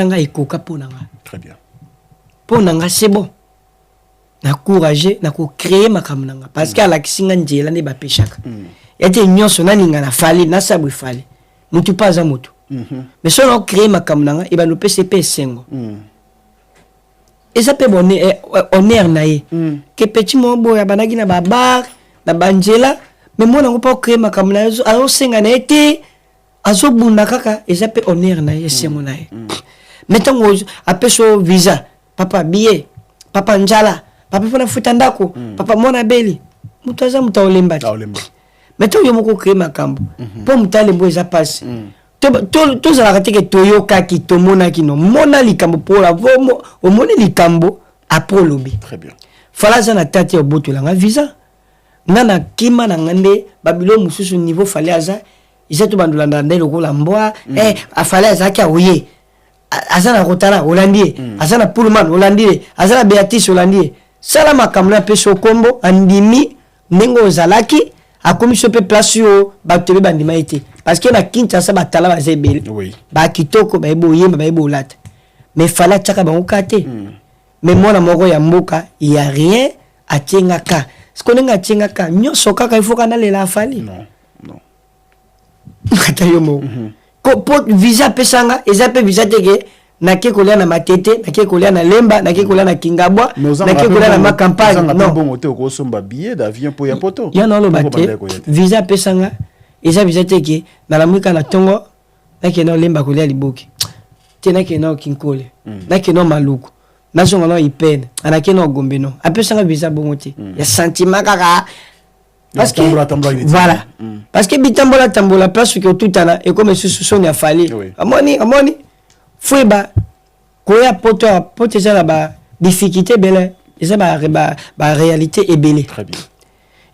pesanga ekoka ponanga. Très bien. Ponanga c'est bon. Na courager na ko créer makamnanga parce que ala kisinga njela ne ba peshaka. Yate nyonso naninga na fali na sabu fali. Mutu pas amutu. Mais si on crée makamnanga et ba no PCP sengo. Et ça peut bonner honneur nae. Que petit mo boya banagi na babar na banjela mais moi n'ai pas créé makamnanga azo senga na été azo bunda kaka et ça peut honneur nae sengo nae. Mettons après so visa papa billet papa njala papa fona futandako papa mona beli mutaza mutaolemba mettons yo moko créer makambo po mutalembo eza passe to za la que toyoka ki tomona ki no mona likambo pour la vomo o moni likambo apolobi. Très bien. Fala za na tati oboto la visa nana kima na ngande babilo mususu niveau fale aza izeto bandulanda ndelo ko la mboa afale aza ki aoye azana rotara holandie azana pullman holandie azana beatrice holandie sala makamna peso kombo andimi nengo zalaki akomi sope place yo batebe bandima été parce que na Kinshasa batala bazebele ba kitoko ba ebo yemba ba ebo lata mais fala tchaka ba okate mais mona moko ya mboka il y a rien à tiengaka ce qu'on nga tiengaka nyoso kaka il faut kana lela fali non matayo mo ko pot visa pesanga ezape visa tege na ke kolia na matete na ke kolia na lemba na ke kolia na kingabwa na ke kolia na makampagne non bon hotel ko somba billet d'avion pour ya poto ya non lo batte visa pesanga eza visa tege na la mwika na tongo na ke no lemba kolia liboki te na ke no kinkole na ke no maluku na zonga no ipene ana ke no gombe no apesanga visa bongote ya sentiment kaka parce que voilà parce que bitambola place que tout ana et comme ce sont ya fali amoni Foueba, koya poto ça la ba difficulté belle, et ça ba réalité est belle. Très bien.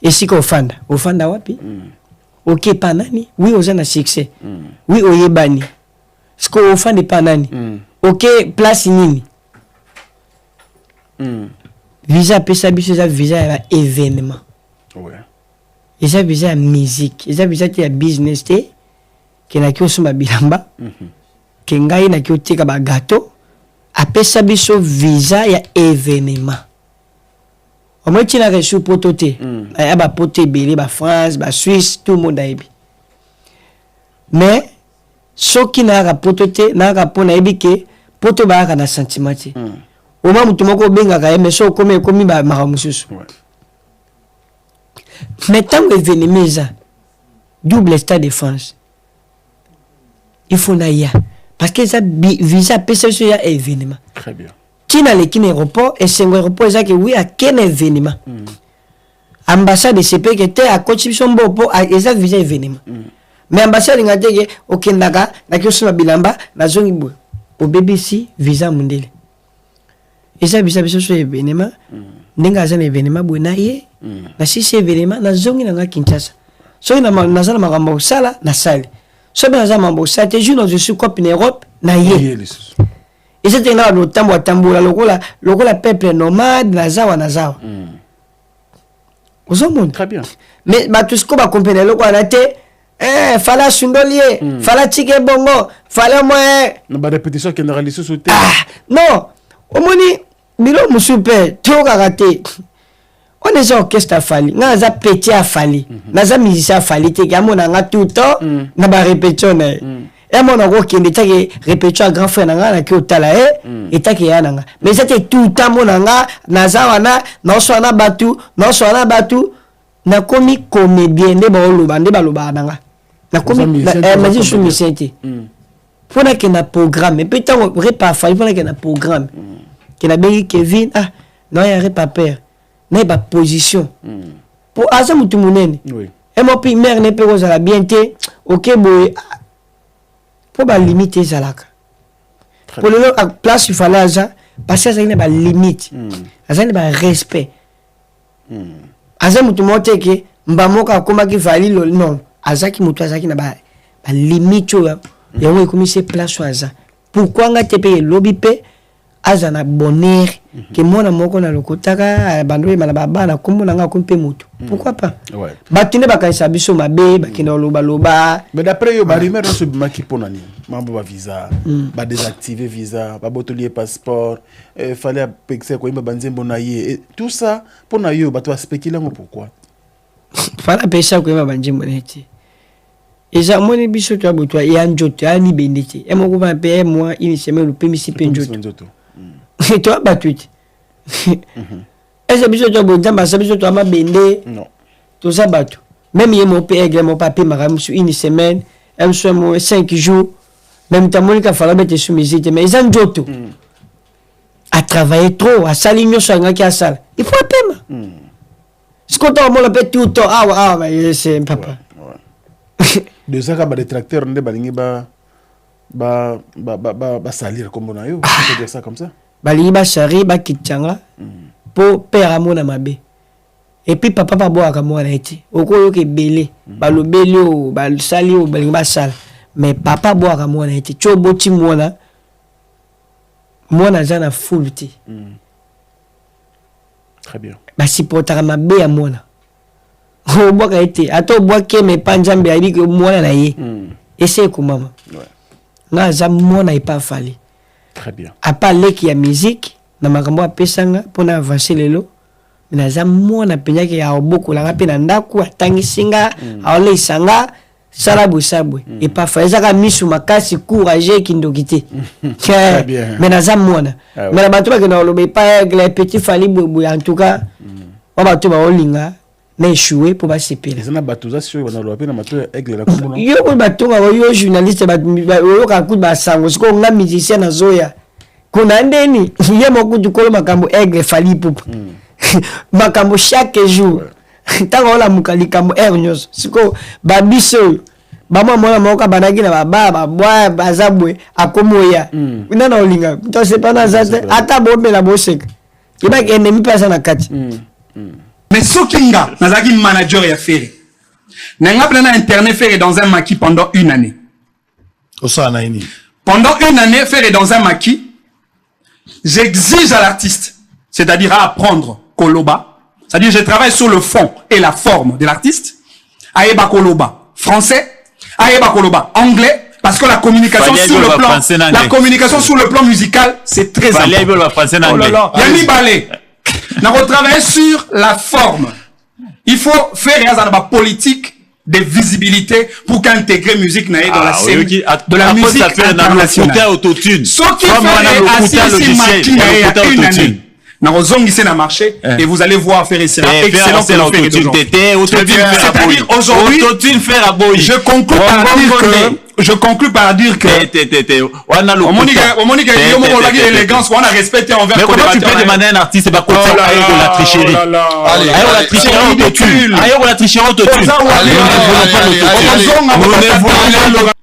Et si qu'on fanda wapi? Ok panani, oui aux na succès. Oui au yebani. Ce qu'on fanda panani. Ok place nini. Visa pesa biso ça visa événement. Ouais. Et ça visa musique, et ça visa ya business té que na kyo suma bilamba. Kengai na kiotika ba gâteau apesa biso visa ya événement omo tina reçu potote ya ba poté belé ba France ba Suisse tout le monde aibi mais soki na ka potote na ka pona ebike poto ba ka na sentiment ti o ma mutu moko benga ka mais so komi ba maramususu mais tant événement ça double stade de France il faut na ya parce que ça visa pesa sur un événement. Très bien. Qui n'a les aéroport et c'est un aéroport ça que oui à quel événement. Ambassade de CP qui était à contribution pour à ça visa événement. Mais ambassade ngate que au Kendaga na kiosu bilamba na zongi bo au BBC visa mondial. Et ça visa sur événement. Nenga za événement bo na ye. Na si événement na zongi na Kinshasa. So na za makambo sala na sale. So bien ça mambo ça te joue dans je suis copine Europe na ye et c'était là le tambola lokola peuple nomade na zawa ozomona très bien mais ba tout ce qu'on va comprendre loko na te fala sundolier fala tike bongo fala moi na ba répétition que na réaliser sous non omoni bilo musupe to karaté. On est orchestre fali, na za petit a fali, na za musicien fali te ga mona nga tout temps na ba répétition na. Et mon ngo ki ndeta ke répétition grand frère na ki otala et ta ki ya nga. Mais c'était tout temps mona nga na za wana na so na batu na komi comédien de ba oloba nde ba loba nga. Na komi mais je suis musicien te. Pour na ke na programme, et peut tant repas fali pour na ke na programme. Ke na bengi Kevin non ya repas père. N'est pas position pour asa mutu munene et mon père mère n'est pas la bienté ok boy pour ba limiter zalaka pour le place il fallait ça parce que ça n'est pas limite ça n'est pas respect asa mutu mote ke mbamoka koma ki vali non azaki mutu azaki na ba limite ya we commissaire place ça pourquoi nga te payer lobby pe azana bonheur que mona moko na lokotaka bandoye malaba na kombo na nga kompe mutu pourquoi pas batine bakaisa biso mabe bakina loba mais d'après yo ba rumeur no so bimaki ponani mambo ba visa ba désactiver visa ba botolier passeport fallait pexer ko imba banzembo na ye tout ça pour na yo ba to spéculer ngo pourquoi fala pesa ko imba banzembo na ye eza moni biso to abotwa ya njoto ya ni bendete e moko ba pe moi une semaine le pemisi pe njoto to abatwiti eza biso to abotwa ba biso to ama bende non to sabato même ye mon père mon papa maramu sur une semaine un soir 5 jours même temps monika fala bete soumisite mais eza njoto a travaillé trop a sali nyoso ngaki a sala il faut paiement ce qu'on t'a mon pe tout temps ah c'est papa de ça ka ba détracteur ndé balingi ba salir comme na yo on peut dire ça comme ça balingi ba sari ba kitchanga pour père amona mabe et puis papa pa boaka mwana eti okoyo ke belé balobeli o basali o balingi ba sala mais papa boaka mwana eti choboti mwana zana full ti très bien ba supportera mabe ya mwana o boaka eti ato boake me panjambe abi ke mwana na ye essaye ko mama nga za mwana ipa fali très bien a pas leki ya musique na makambo apesanga pona avancer lelo naza mwana penyaki ya obokola nga pe na ndaku atangisinga aolesanga sala busabwe et parfois ezaka misu makasi courage kindoki te mais naza mwana mais na bato bakenda oloba epa le petit fali bwebwe en tout cas wa bato baolinga na échoué po basepela ezana bato za sio bana oloba pe na mato aigle la kombo yo ko batonga yo journaliste yo ka kuba basango siko nga musicien na zoya kuna ndeni ye moko dukolo makambo aigle fali pupa makambo chaque jour tango la mukalikambo nyos siko babiso bama mwana moka banaki na baba boya bazabwe akomoya nana olinga to c'est pas na zate ata bomela boseka iba ennemi pasa na kati mais sokinga nazaki manager ya Ferré nanga plana internet Ferré dans un maquis pendant une année pendant une année Ferré dans un maquis j'exige à l'artiste c'est-à-dire à apprendre Koloba, c'est-à-dire je travaille sur le fond et la forme de l'artiste. Aeba Koloba, français. Aeba Koloba, anglais, parce que la communication sur le plan musical, c'est très important. Oh là là, Yanni Balé, nous avons travaillé sur la forme. Il faut faire une politique de visibilité pour qu'intégrer musique dans la scène de la musique internationale. Ce qui fait assis une année. C'est un marché et vous allez voir faire excellent c'est-à-dire aujourd'hui je conclue par dire que élégance on a respecté envers mais comment tu peux demander à un artiste de la tricherie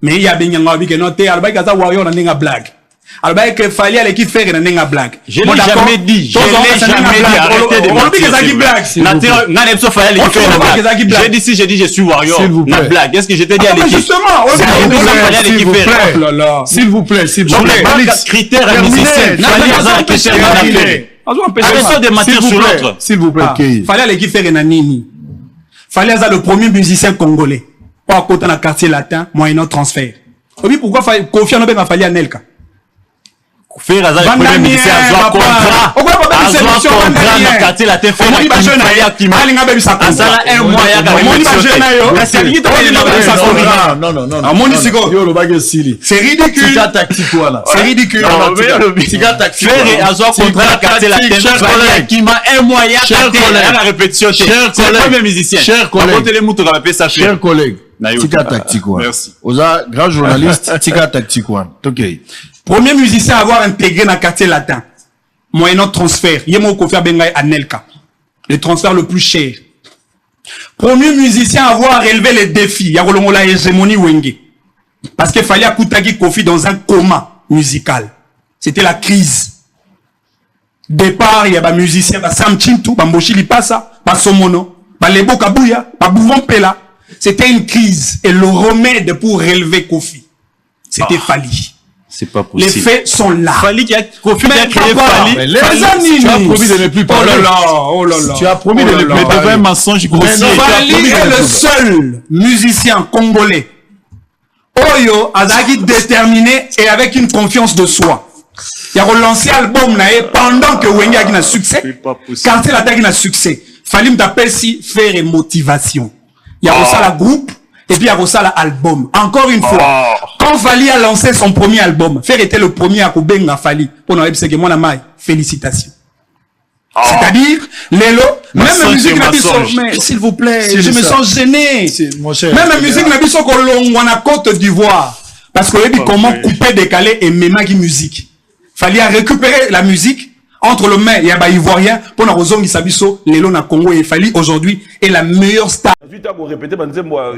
mais il y a bien une blague. Alors, il fallait aller qui faire une blague. Je l'ai jamais dit. Je l'ai jamais dit. Arrêtez de mentir. J'ai dit si j'ai dit je suis Warrior. La blague. Est-ce que je t'ai dit à l'équipe? Justement. S'il vous plaît. S'il vous plaît. Critères musiciens. Arrêtez de mentir sur l'autre. S'il vous plaît. Fallait aller qui faire une nini. Fallait être le premier musicien congolais. Pas à côté dans le quartier latin, moyennant transfert. Oui, pourquoi Kofi Annan a fallu à Nelka? Faire le premier musicien à avoir contrat dans le quartier latin fait la c'est ridicule. C'est ridicule. Faire avoir contrat dans le quartier latin qui m'a un moyen la répétition. C'est le premier musicien. Chers collègues, Tika Tactique One. Merci. Oza, grand journaliste, Tika Tactique One. Ok. Premier musicien à avoir intégré dans le quartier latin, moyennant transfert, Yemo Kofi Bengai à Nelka, le transfert le plus cher. Premier musicien à avoir relevé les défis, Yarolomola hégémonie Wenge, parce qu'il fallait Koutagi Kofi dans un coma musical. C'était la crise. Départ, il y a des musiciens, Sam Chintu, Mboshi Lipasa, Somono, Lebo Kabuya, Bouvon Pela. C'était une crise et le remède pour relever Kofi, c'était Fali. C'est pas possible. Les faits sont là. Fali qui a créé Fali. Tu as promis de ne plus parler. Oh là là. Tu as promis de ne plus parler. Mais un mensonge grossier. Fali est le seul musicien congolais Oyo Azaki déterminé et avec une confiance de soi. Il a relancé l'album pendant que Wenge a eu succès. Quartier la a succès. Fallait m'appeler si faire et motivation. Il y a aussi la groupe et puis il y a aussi l'album. Encore une fois, quand Fali a lancé son premier album, Faire était le premier à Kubenga Fali. Pour nous que moi la félicitations. C'est-à-dire, Lélo, même la musique n'a mais s'il vous plaît, je me sens gêné. Même la musique n'a pas qu'on a Côte d'Ivoire. Parce qu'on a dit comment couper, décaler et même la musique. Fallait récupérer la musique entre le main et les Ivoiriens pour nous raison qui s'abisso, Lélo na Congo et Fali aujourd'hui est la meilleure star. Il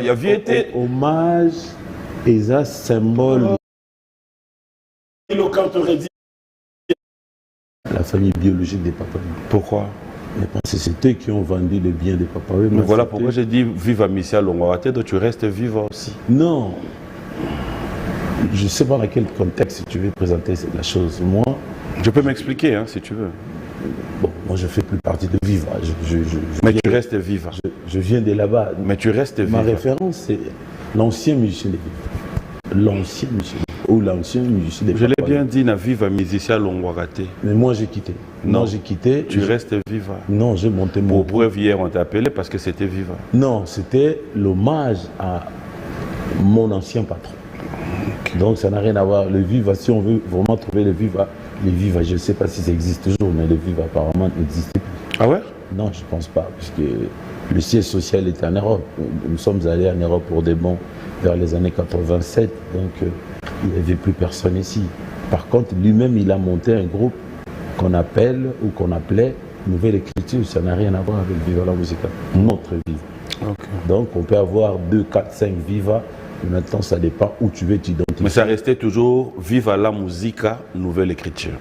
y a été hommage et un symbole. La famille biologique des Papa. Pourquoi? Parce que c'est eux qui ont vendu le bien des Papa. Mais voilà pourquoi j'ai dit vive Amicia Longwate, donc tu restes vivant aussi. Non. Je ne sais pas dans quel contexte tu veux présenter la chose. Moi, je peux m'expliquer hein, si tu veux. Bon, moi je ne fais plus partie de Viva. Mais tu restes Viva. Je viens de là-bas. Mais tu restes Viva. Ma référence, c'est l'ancien musicien de Viva. L'ancien musicien. Ou l'ancien musicien de Viva. Je l'ai bien dit, na Viva musicien Longwate. Mais moi j'ai quitté. Non, j'ai quitté. Tu restes Viva. Non, j'ai monté mon. Pour preuve, hier on t'a appelé parce que c'était Viva. Non, c'était l'hommage à mon ancien patron. Okay. Donc ça n'a rien à voir. Le Viva, si on veut vraiment trouver le Viva, je ne sais pas si ça existe toujours, mais le Viva apparemment n'existe plus. Ah ouais? Non, je ne pense pas, puisque le siège social était en Europe. Nous sommes allés en Europe pour des bons vers les années 87, donc il n'y avait plus personne ici. Par contre, lui-même, il a monté un groupe qu'on appelle ou qu'on appelait Nouvelle Écriture. Ça n'a rien à voir avec Viva la Musica, notre Viva. Okay. Donc on peut avoir 2, 4, 5 Viva. Maintenant, ça dépend où tu veux t'identifier. Mais ça restait toujours Viva la Musica, Nouvelle Écriture.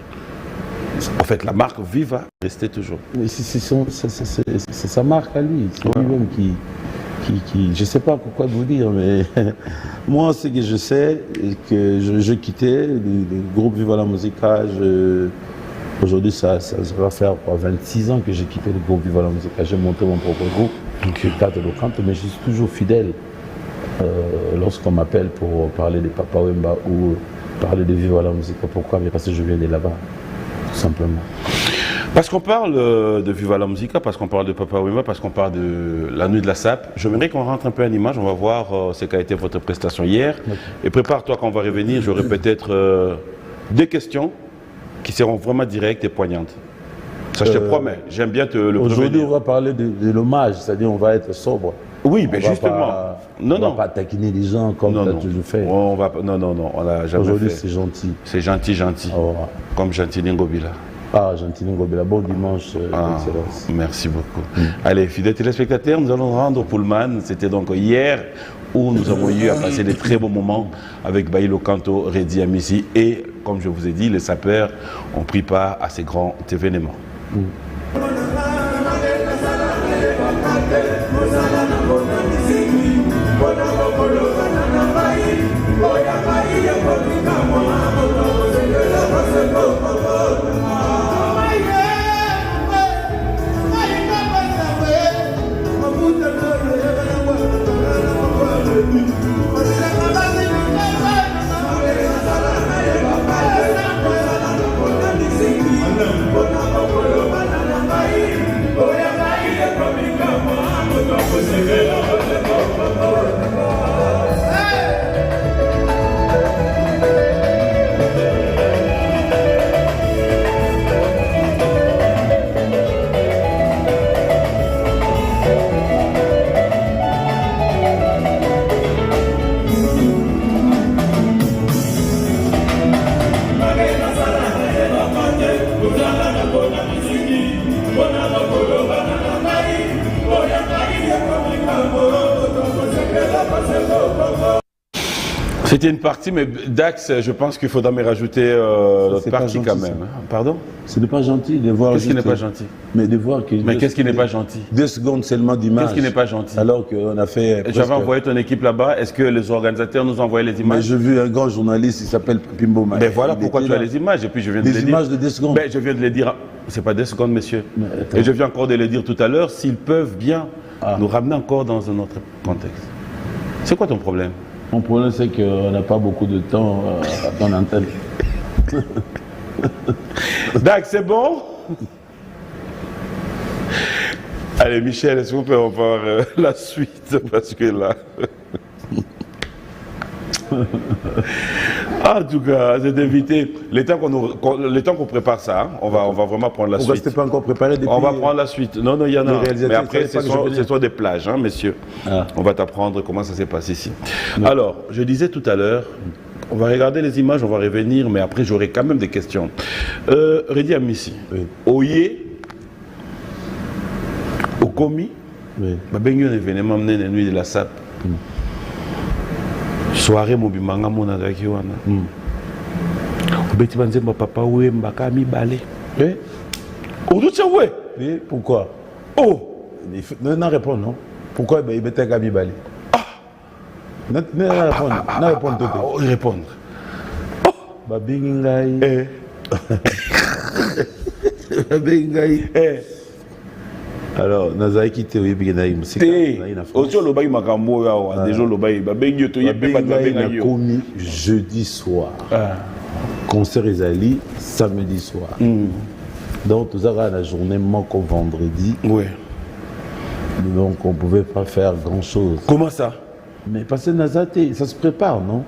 En fait, la marque Viva restait toujours. Mais c'est sa marque à lui. C'est lui-même qui... Je ne sais pas pourquoi vous dire, mais moi, ce que je sais, que je quittais le groupe Viva la Musica. Aujourd'hui, ça va faire 26 ans que j'ai quitté le groupe Viva la Musica. J'ai monté mon propre groupe, Cadre Locante, mais je suis toujours fidèle. Lorsqu'on m'appelle pour parler de Papa Wemba ou parler de Viva la Musica, pourquoi? Parce que je viens de là-bas, tout simplement. Parce qu'on parle de Viva la Musica, parce qu'on parle de Papa Wemba, parce qu'on parle de la nuit de la SAP, j'aimerais qu'on rentre un peu en image, on va voir ce qu'a été votre prestation hier. Okay. Et prépare-toi quand on va revenir, j'aurai peut-être 2 questions qui seront vraiment directes et poignantes. Ça je te promets, j'aime bien te le prévenir. Aujourd'hui on va parler de l'hommage, c'est-à-dire on va être sobre. Oui, mais justement. On va pas taquiner les gens comme tu as toujours fait. On va, non, on l'a jamais fait. Aujourd'hui, c'est gentil. C'est gentil. Oh. Comme Gentili Ngobila. Ah, Gentili Ngobila. Bon dimanche, excellence. Merci beaucoup. Allez, fidèles téléspectateurs, nous allons rendre Pullman. C'était donc hier où nous avons eu à passer des très beaux moments avec Baïlo Kanto, Redi Amissi et, comme je vous ai dit, les sapeurs ont pris part à ces grands événements. C'était une partie, mais Dax, je pense qu'il faudra me rajouter l'autre partie quand même. Pardon? Ce n'est pas gentil de voir. Qu'est-ce qui n'est pas gentil? Mais de voir que. Mais qu'est-ce qui n'est pas gentil? 2 secondes seulement d'image. Qu'est-ce qui n'est pas gentil? Alors qu'on a fait. J'avais envoyé ton équipe là-bas. Est-ce que les organisateurs nous ont envoyé les images? Mais j'ai vu un grand journaliste, il s'appelle Pimbo Maï. Mais voilà pourquoi tu as les images. Et puis je viens de les dire. Des images de 2 secondes. Mais je viens de les dire. C'est pas 2 secondes, monsieur. Et je viens encore de les dire tout à l'heure. S'ils peuvent bien nous ramener encore dans un autre contexte. C'est quoi ton problème? Mon problème, c'est qu'on n'a pas beaucoup de temps dans l'antenne. Dac, c'est bon? Allez, Michel, est-ce qu'on peut avoir la suite? Parce que là... En tout cas, c'est d'éviter. Le temps qu'on prépare ça, hein, on va vraiment prendre la suite. C'était pas encore préparé depuis... On va prendre la suite. Non, il y en a. Mais après, ce sont des plages, hein, messieurs. Ah. On va t'apprendre comment ça s'est passé ici. Non. Alors, je disais tout à l'heure, on va regarder les images, on va revenir, mais après, j'aurai quand même des questions. Redi Amissi, oui. Oye, Okomi, oui. Babenyo événement mené la nuit de la SAP. Soirée mobimanga mona daki wana. Beti banzemba papa wemba ka mibale. Eh? Oducha we? Oui, pourquoi? Oh, non répond non. Pourquoi il beta ka mibale? Ah. Non répond tout. Répondre. Oh, babingi ngai. Eh. Babingi ngai. Eh. Alors, nazali quitté oui bigena musika na ocho lobai makambo ya déjà lobai babengi to yebe ba babenga yo komi jeudi soir. Concert ezali samedi soir. Donc tout ça la journée manque au vendredi. Oui. Donc on pouvait pas faire grand chose. Comment ça? Mais parce que Nazate, ça se prépare, non?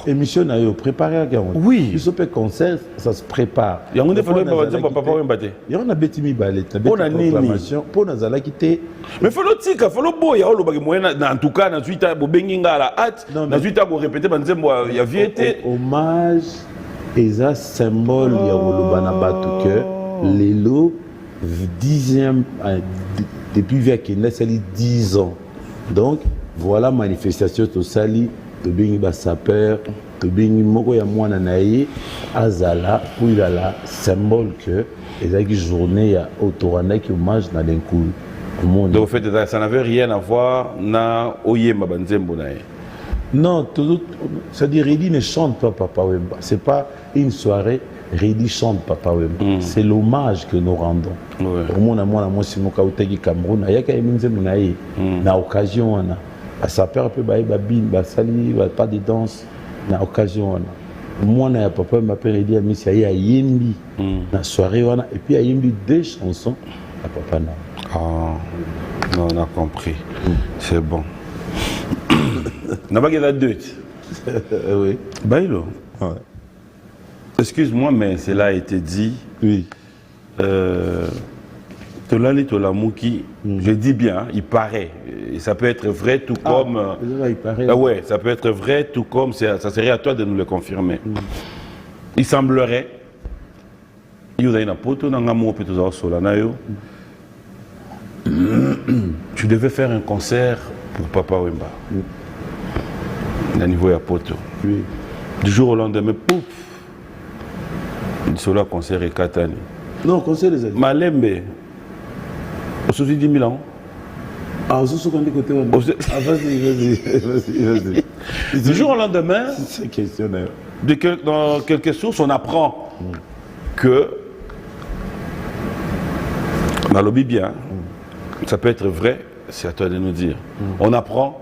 Émission n'a eu préparé à Garon. Oui. Il se fait concert, ça se prépare. Il y a un défaut de papa Wembate. Il y a un bêtimi ballet, un proclamation pour Nazala quitter. Mais faut le tika, faut le beau, il y a le bagage moyen en tout cas, na suite à Bobenginga à la hâte, na suite à répéter banzembo il y a viété. Hommage et un symbole il y a le banabatu que l'élo 10e depuis Viakenda ça 10 ans. Donc voilà manifestation to sali to bingi ba sapeur to bingi moko ya mwana naye azala pour la symbole que ezaki journée ya autoranda qui hommage na l'encours. Donc au fait ça n'avait rien à voir na oyemba banzembo naye. Non, c'est-à-dire Redi ne chante pas Papa Wemba. C'est pas une soirée Redi chante Papa Wemba. C'est l'hommage que nous rendons. Au monde à moi si mon kauteki Cameroun, ayaka eminzembo naye na occasion wana. À sa père peut bailler babine, basali, pas de danse, na occasion moi na papa m'appelle Redi Amissi à Yembi na soirée wana et puis à Yembi 2 chansons à papa na. Ah, non, on a compris. C'est bon. N'a pas la dette. Oui. Bailo. Ouais. Excuse-moi, mais cela a été dit. Oui. Tolali Tolamouki, je dis bien, il paraît. Et ça peut être vrai tout comme... il paraît. Ah ouais, ça peut être vrai tout comme... Ça serait à toi de nous le confirmer. Il semblerait... Tu devais faire un concert pour Papa Wemba. À niveau à Poto. Oui. Du jour au lendemain, pouf, il sera concert et Katani. Non, concert des années. Malembe. Au souci 10 000 ans. Ah, au souci qu'on dit côté. Vas-y. Du jour au lendemain, c'est questionnaire. Dans quelques sources, on apprend que, dans le bien, ça peut être vrai, c'est à toi de nous dire. On apprend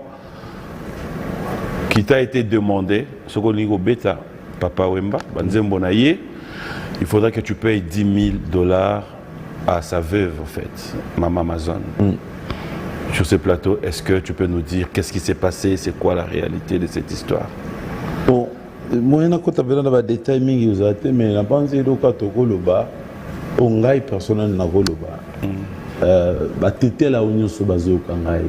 qu'il t'a été demandé, ce qu'on dit au bêta, Papa Wemba, Banzembo Naye, il faudra que tu payes $10,000 à sa veuve, en fait, Maman Amazon. Sur ce plateau, est-ce que tu peux nous dire qu'est-ce qui s'est passé, c'est quoi la réalité de cette histoire? Bon, moi, je n'ai pas de détails, mais je ne pense pas que on a personnel na goloba. Batete la union so bazo kangai.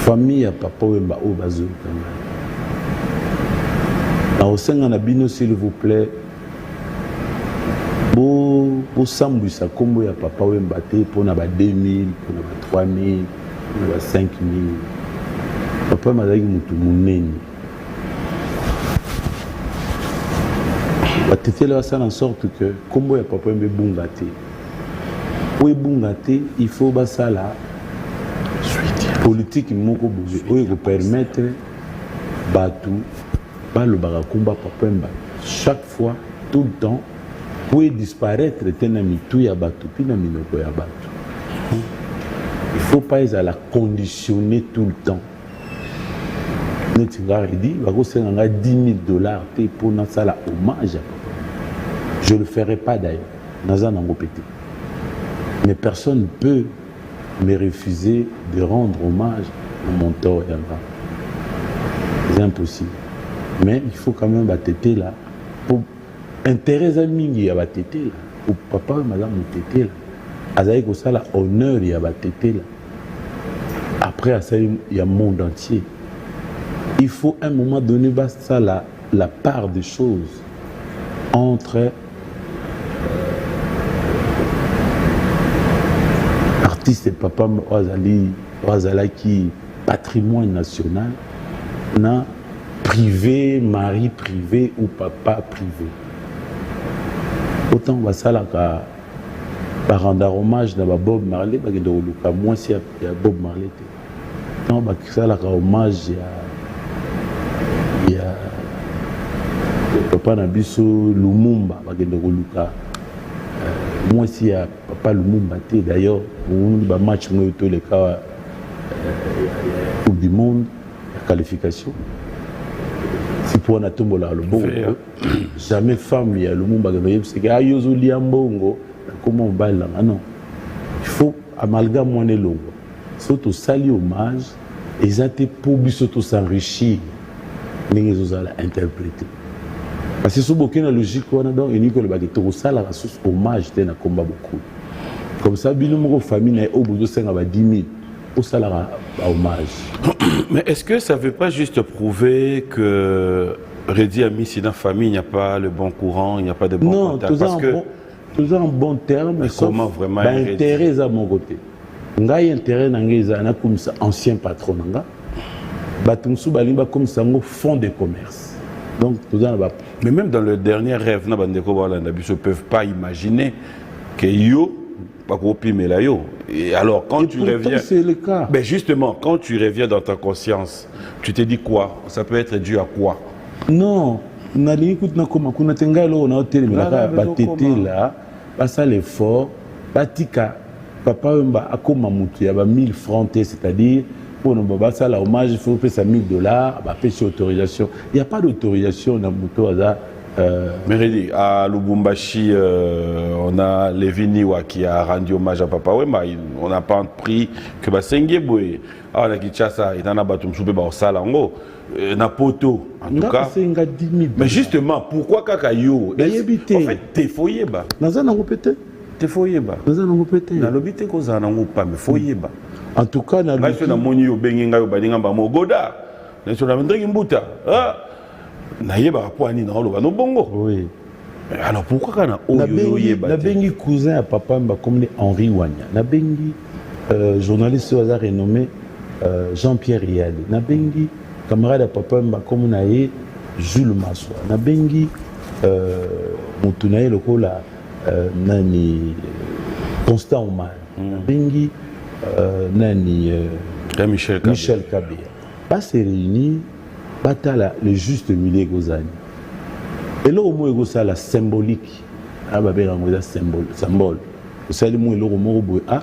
Famille ya Papa Wemba o bazo kangai. Na osenga na bino s'il vous plaît. Bo sambwisa kombo ya Papa Wemba te pona ba 2000, pona ba 3000, pona ba 5000. Papa mazaki mutu munene. Batete la ça en sorte que kombo ya Papa Wemba bunga te. Oui, il faut que ça la politique qui permettre Batu, le Barakumba Papemba, chaque fois, tout le temps, pour disparaître, il y a Batu, puis il y a Batu. Il ne faut pas la conditionner tout le temps. Netingar dit, $10 000 pour ça la hommage. Je ne le ferai pas d'ailleurs. Mais personne ne peut me refuser de rendre hommage à mon tort et à moi. C'est impossible. Mais il faut quand même battre là. Pour intéresser Mingi à battre là. Pour papa et madame battre là. Azaï ko ça la honneur il y a battre là. Après il y a le monde entier. Il faut à un moment donné ça la part des choses entre artiste et papa Oazali qui patrimoine national na privé, mari privé ou papa privé. Autant va ça là par rendre hommage à Bob Marley, parce que moi si il y a Bob Marley. Non, bah ça là hommage il y a papa Nabiso Lumumba, parce que moi si il y a papa Lumumba d'ailleurs, on match moi tous les cas Coupe du monde, la qualification. Si pour un atome là le bon, jamais femme il y a le monde c'est que ayozo liambongo comment on va là non. Il faut amalgame mon longo. Surtout sali hommage, ils étaient pour surtout s'enrichir, mais ils ont interprété. Parce que si vous avez une logique, on a donc une ça la ressource hommage dans le combat beaucoup. Comme ça, bien nous famille au bout de 5 à 10 000 au salaire hommage. Mais est-ce que ça ne veut pas juste prouver que Redi a mis si dans la famille, il n'y a pas le bon courant, il n'y a pas de bon contact? Parce que toujours en bon terme, mais comment vraiment intérêt à mon côté. Ngai intérêt na comme ça ancien patron nga. Batumsu balimba comme ça au fond de commerce. Donc mais même dans le dernier rêve na bandeko balanda biso peuvent pas imaginer que yo pas copier mais là yo. Et alors quand tu reviens, c'est le cas. Ben justement quand tu reviens dans ta conscience, tu te dis quoi? Ça peut être dû à quoi? Non, na l'écoute na comme kuna tengalo na hôtel mais là batete là, pas ça l'effort, batika papa mba akoma mutu ya ba 1000 francs, c'est-à-dire pour nous baba ça la hommage il faut payer ça $1000, bah payer autorisation. Il n'y a pas d'autorisation dans mutu à Meredi, à Lubumbashi, on a Leviniwa qui a rendu hommage à Papa Wemba. On n'a pas pris que Basengeboé. Ah, on a Kinshasa, il y en a Batum Soupé Salango, Napoto, en tout cas. Mais justement, pourquoi Kakayo? En fait, t'es foyé bas. T'es foyé bas. Dans l'obité qu'on a pas, mais foyé bas. En tout cas, dans l'obité qu'on a moni au Benginga au Baninga Mogoda. Dans l'obité qu'on a oui. Alors pourquoi quand on a bengi cousin à papa comme Henri Wanya, na bengi journaliste au hasard renommé Jean-Pierre Rial, na bengi camarade à papa comme on a Jules Massoua, na bengi mutunaye lokola nani Constant Oman, na bengi nani Michel Kabila. Pas se réunir batala le juste milieu gozani. Et là au moins goza la symbolique. Ah bah ben on symbole. Vous savez moi le romo boy ah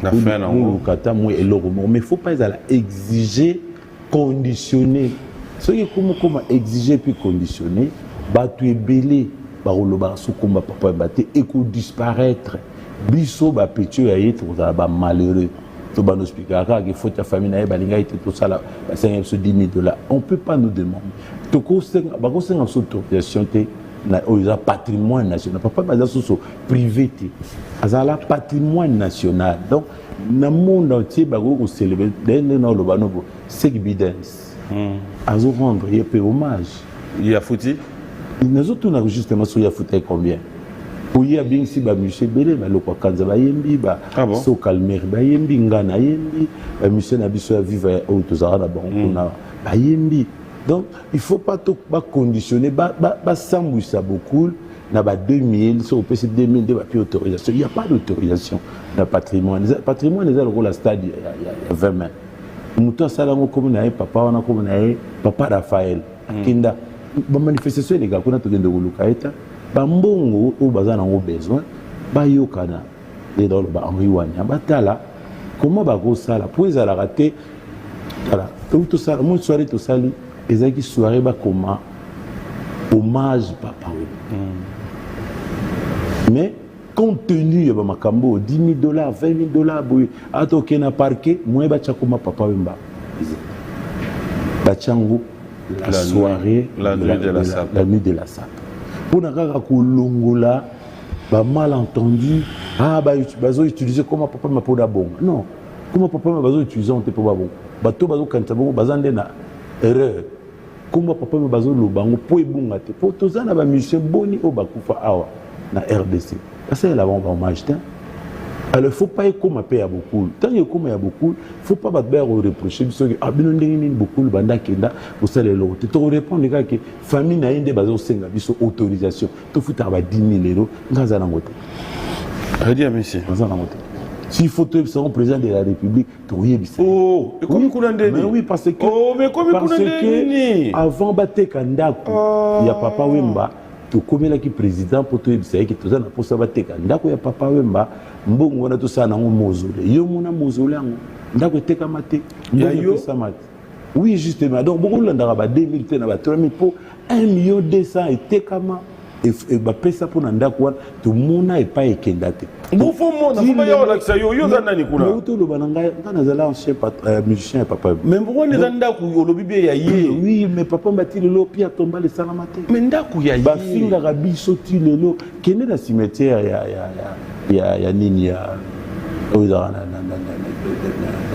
la fin non kata moi et le romo mais faut pas exiger conditionner. Ce qui comment exiger puis conditionner ba tu es belé ba roloba sous combat papa baté et ko disparaître. Biso ba petit ayete ba malheureux. On ne peut pas nous demander. Patrimoine national. Pas privé. C'est patrimoine national. Donc, dans le monde entier, on célèbre. C'est évidence. À rendre, il y a peu hommage. Il y a foutu. Nous autres, justement, il y a foutu combien? Pour y bien si ba monsieur belé ba lokwa kanza ba yembi ba so calmer ba yembi ngana yembi monsieur na biso ya vivre au tozara na bango na ba yembi. Donc il faut pas tout ba conditionner ba sambouisa beaucoup na ba 2000 so peut 2000 de ba plus autorisation. Il y a pas d'autorisation dans patrimoine. Patrimoine les a la stade il y a 20 ans. Muto sala ngo comme na papa wana comme na papa Raphaël kinda ba manifestation les gars kuna to gende kuluka eta bambongo ou bazana ngo besoin ba yokana et dans le ba Henri Wanya batala comment ba go sala pour ils la rater Voilà. Tout ça, moi, soirée, tout ça, les amis, soirée, bah, comment hommage, papa. Mais, compte tenu, il y a ma cambo, $10 000, $20 000, attends, qu'il y a un parquet, moi, bah, comme papa, bah, tchango, la soirée, la nuit de la sape. La nuit de la sape. Pour n'a pas longola, bah, malentendu, bah, ils utiliser comment papa m'a pas bon. Non, comment papa m'a utiliser on te pas bon. Bateau bazo quand ça bon bazande na erreur. Comment papa m'a bazo lo bango po ebunga te. Po tozana ba musicien boni o bakufa awa na RDC. Parce que là on va hommage. Alors il faut pas comme à payer beaucoup. Tant que comme il y a beaucoup, il faut pas battre reprocher parce que ah bien on beaucoup le banda kenda au salaire l'autre. Tu répondre les gars que famille na inde bazo senga biso autorisation. Tu foutre ba 10 000 €. Ngaza na ngote. Redia monsieur. Ngaza na ngote. Si photo seront président de la République, tu oui, oh, et comme mais oui, parce que oh, mais comme parce que avant battre Kandako, il y a Papa Wemba, tu connais là qui président pour toi, c'est que tu as pour ça battre Kandako, il y a Papa Wemba, mbongo na tout ça na mausolée. Yo mona mausolée, ndako teka mate, yo ça mate. Oui, justement. Donc beaucoup là ndara ba 2000 te na ba 3000 pour 1,2 million et tekama. Et bah pesa pour ndako tout mona et pas ekendate. Bon faut mon na pas yo la yo yo za nani kuna. Auto lo bananga kana zala ancien musicien papa. Mais pourquoi les ndako yo lo bibe ya ye? Oui, mais papa mbati lelo pia tomba le salamate. Mais ndako ya ye. Ba finga rabiso ti lelo kene na cimetière ya nini ya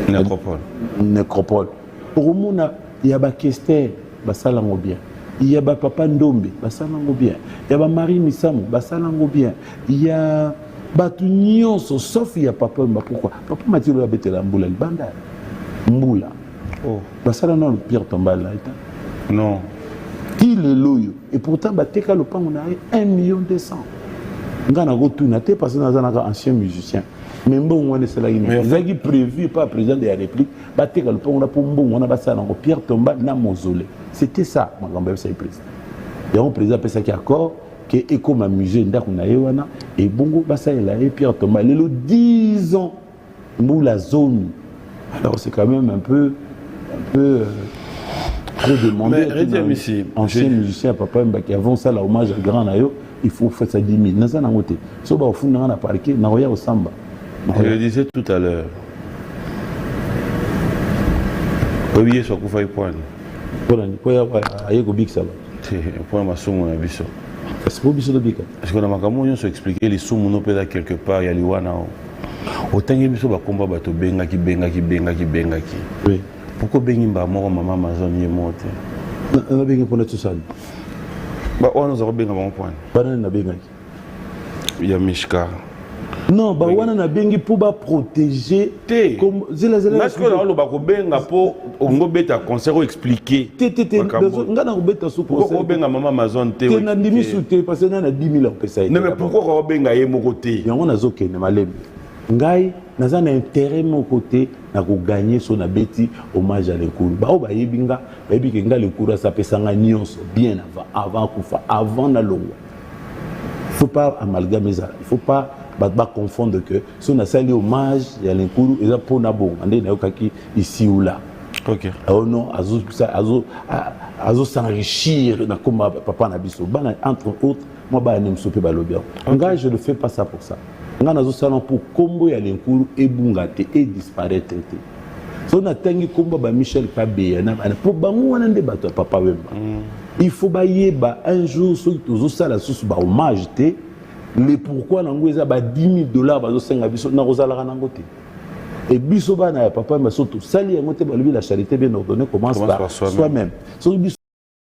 nécropole. Nécropole. Pour mona ya ba Kester ba salango bien. Il y a Papa Ndombe, basalango bien. Il y a Marie Misamu, basalango bien. Il y a Batunion, sauf il y a Papa Mba. Pourquoi? Papa Mathieu a bêté la mboula, le bandar. Mboula. Oh. Basalango le pire tombal là. Non. Il est loyo. Et pourtant, Bateka le pan, on a 1,2 million. Ngana retourne, parce que nous avons un ancien musicien. Mais bon, on est cela. Ils ont prévu par le président de la République, Bateka le pan, on a pour bon, on a basalango Pierre tombal, na mausolée. C'était ça, mon grand-père, c'est le président. Il y a un président qui a accord, qui est comme un musée, et Bongo Bassa, il a Pierre Thomas, il a 10 ans, nous la zone. Alors c'est quand même un peu trop demandé. Mais ici, ancien musicien, papa, qui avant ça, l'hommage à grand Nayo, il faut faire ça 10 000. Dans ça, on a été. Sauf au fond, on a parqué, on a au samba. Je le disais tout à l'heure. Oui, sur Koufaï Point. Pour ma somme, biso. C'est pour biso de bika. Parce que dans ma caméra, on s'expliquait les sommes on peut quelque part, il y a l'Iwana. Autant que biso ba combat bato benga ki. Oui. Pourquoi bengi ba mort maman Amazon y est morte? On a bengi pour tout ça. Bah on nous a benga mon point. Pas na benga. Il y a Mishka. Non, bah on a bengi pour ba protéger comme zela. Parce que là on ba ko benga pour on beta concert expliquer. Ngana ko beta sous concert. Pourquoi benga maman Amazon te? Te na ndimi souté parce que na 10 000 pesa. Non mais pourquoi ko benga ye mo côté? Yango nazoke na malembe. Ngai naza na intérêt mon côté na ko gagner son abeti hommage à l'Ekuru. Ba o ba yebinga, ba yebi ke nga l'Ekuru ça pesa nga nyonso bien avant kufa avant na longo. Il faut pas amalgamer ça. Il faut pas confondre que si on a sali hommage à l'Ekuru et ça pour na bon ande na yokaki ici ou là. OK. Oh non, azo s'enrichir na comme papa na biso. Bana entre autres, moi ba nem sope ba lobia. Nga je ne fais pas ça pour ça. Nga nazo salon pour kombo ya l'Ekuru et bungate et disparaître. So na tangi kombo ba Michel Kabeya na pour bango wana nde bato papa Wemba. Il faut ba yeba un jour so tozo sala susu ba hommage te. Mais pourquoi nango eza ba $10 000 bazo senga biso na rozala nango te. Et biso bana papa Masoto sali yango te balobi la charité bien ordonnée commence par soi-même. So biso